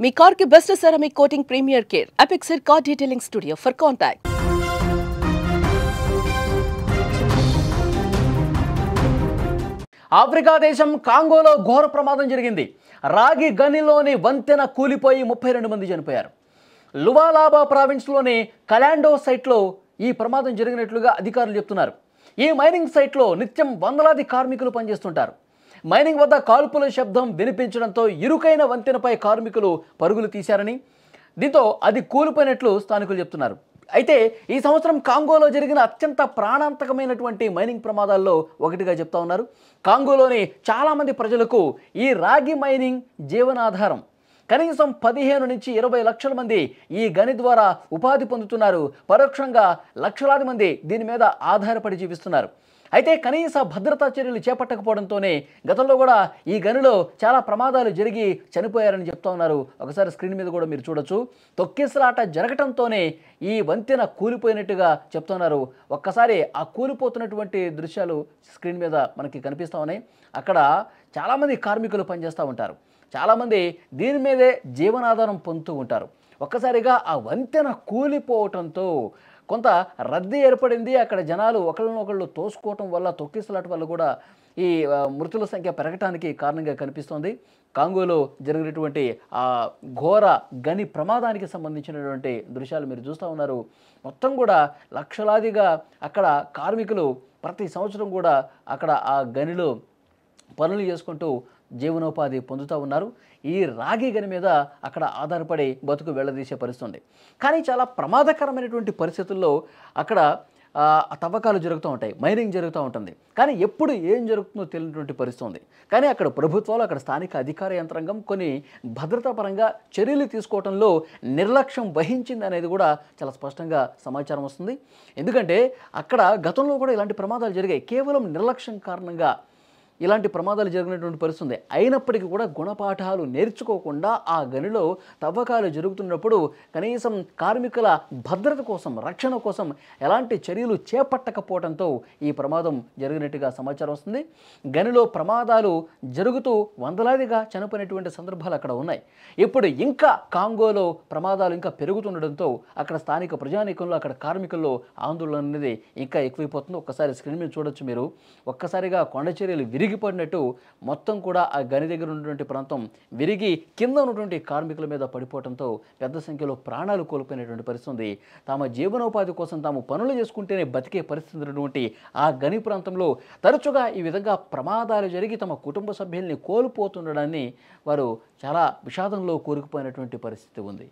మీ car కి best ceramic coating premier care apexer car detailing studio for contact. Africa దేశం కాంగోలో ఘోర ప్రమాదం జరిగింది. రాగి గనిలోని వంతెన కూలిపోయి 32 మంది చనిపోయారు. లువాలాబా ప్రావిన్స్లోని కలాండో సైట్లో ఈ ప్రమాదం జరిగినట్లుగా అధికారులు చెప్తున్నారు. ఈ మైనింగ్ సైట్లో నిత్యం వందలాది కార్మికులు పనిచేస్తుంటారు. మైనింగ్ వద్ద కాల్పుల శబ్దం వినిపించడంతో ఇరుకైన వంతెనపై కార్మికులు పరుగులు తీశారని, దీంతో అది కూలిపోయినట్లు స్థానికులు చెప్తున్నారు. అయితే ఈ సంవత్సరం కాంగోలో జరిగిన అత్యంత ప్రాణాంతకమైనటువంటి మైనింగ్ ప్రమాదాల్లో ఒకటిగా చెప్తా ఉన్నారు. కాంగోలోని చాలామంది ప్రజలకు ఈ రాగి మైనింగ్ జీవనాధారం. కనీసం 15 నుంచి 20 లక్షల మంది ఈ గని ద్వారా ఉపాధి పొందుతున్నారు. పరోక్షంగా లక్షలాది మంది దీని మీద ఆధారపడి జీవిస్తున్నారు. అయితే కనీస భద్రతా చర్యలు చేపట్టకపోవడంతోనే గతంలో కూడా ఈ గనిలో చాలా ప్రమాదాలు జరిగి చనిపోయారని చెప్తా ఉన్నారు. ఒకసారి స్క్రీన్ మీద కూడా మీరు చూడొచ్చు. తొక్కిసలాట జరగటంతోనే ఈ వంతెన కూలిపోయినట్టుగా చెప్తున్నారు. ఒక్కసారి ఆ కూలిపోతున్నటువంటి దృశ్యాలు స్క్రీన్ మీద మనకి కనిపిస్తూ ఉన్నాయి. అక్కడ చాలామంది కార్మికులు పనిచేస్తూ ఉంటారు. చాలామంది దీని మీదే జీవనాధారం పొందుతూ ఉంటారు. ఒక్కసారిగా ఆ వంతెన కూలిపోవటంతో కొంత రద్దీ ఏర్పడింది. అక్కడ జనాలు ఒకళ్ళనొకళ్ళు తోసుకోవటం వల్ల, తొక్కిసలాట వల్ల కూడా ఈ మృతుల సంఖ్య పెరగటానికి కారణంగా కనిపిస్తోంది. కాంగోలో జరిగినటువంటి ఆ ఘోర గని ప్రమాదానికి సంబంధించినటువంటి దృశ్యాలు మీరు చూస్తూ ఉన్నారు. మొత్తం కూడా లక్షలాదిగా అక్కడ కార్మికులు ప్రతి సంవత్సరం కూడా అక్కడ ఆ గనిలో పనులు చేసుకుంటూ జీవనోపాధి పొందుతూ ఉన్నారు. ఈ రాగి గని మీద అక్కడ ఆధారపడి బతుకు వెళ్ళదీసే పరిస్థితుంది. కానీ చాలా ప్రమాదకరమైనటువంటి పరిస్థితుల్లో అక్కడ తవ్వకాలు జరుగుతూ ఉంటాయి, మైనింగ్ జరుగుతూ ఉంటుంది. కానీ ఎప్పుడు ఏం జరుగుతుందో తెలియనటువంటి పరిస్థితి ఉంది. కానీ అక్కడ ప్రభుత్వాలు, అక్కడ స్థానిక అధికార యంత్రాంగం కొన్ని భద్రతా పరంగా చర్యలు తీసుకోవడంలో నిర్లక్ష్యం వహించింది అనేది కూడా చాలా స్పష్టంగా సమాచారం వస్తుంది. ఎందుకంటే అక్కడ గతంలో కూడా ఇలాంటి ప్రమాదాలు జరిగాయి. కేవలం నిర్లక్ష్యం కారణంగా ఇలాంటి ప్రమాదాలు జరిగినటువంటి పరిస్థితి ఉంది. అయినప్పటికీ కూడా గుణపాఠాలు నేర్చుకోకుండా ఆ గనిలో తవ్వకాలు జరుగుతున్నప్పుడు కనీసం కార్మికుల భద్రత కోసం, రక్షణ కోసం ఎలాంటి చర్యలు చేపట్టకపోవడంతో ఈ ప్రమాదం జరిగినట్టుగా సమాచారం వస్తుంది. గనిలో ప్రమాదాలు జరుగుతూ వందలాదిగా చనిపోయినటువంటి సందర్భాలు అక్కడ ఉన్నాయి. ఇప్పుడు ఇంకా కాంగోలో ప్రమాదాలు ఇంకా పెరుగుతుండడంతో అక్కడ స్థానిక ప్రజానీకంలో, అక్కడ కార్మికుల్లో ఆందోళన అనేది ఇంకా ఎక్కువైపోతుంది. ఒక్కసారి స్క్రీన్ మీద చూడొచ్చు మీరు. ఒక్కసారిగా కొండ చర్యలు విరిగిపడినట్టు మొత్తం కూడా ఆ గని దగ్గర ఉన్నటువంటి ప్రాంతం విరిగి కింద ఉన్నటువంటి కార్మికుల మీద పడిపోవడంతో పెద్ద సంఖ్యలో ప్రాణాలు కోల్పోయినటువంటి పరిస్థితి. తమ జీవనోపాధి కోసం తాము పనులు చేసుకుంటేనే బతికే పరిస్థితి ఉన్నటువంటి ఆ గని ప్రాంతంలో తరచుగా ఈ విధంగా ప్రమాదాలు జరిగి తమ కుటుంబ సభ్యుల్ని కోల్పోతుండడాన్ని వారు చాలా విషాదంలో కూరుకుపోయినటువంటి పరిస్థితి ఉంది.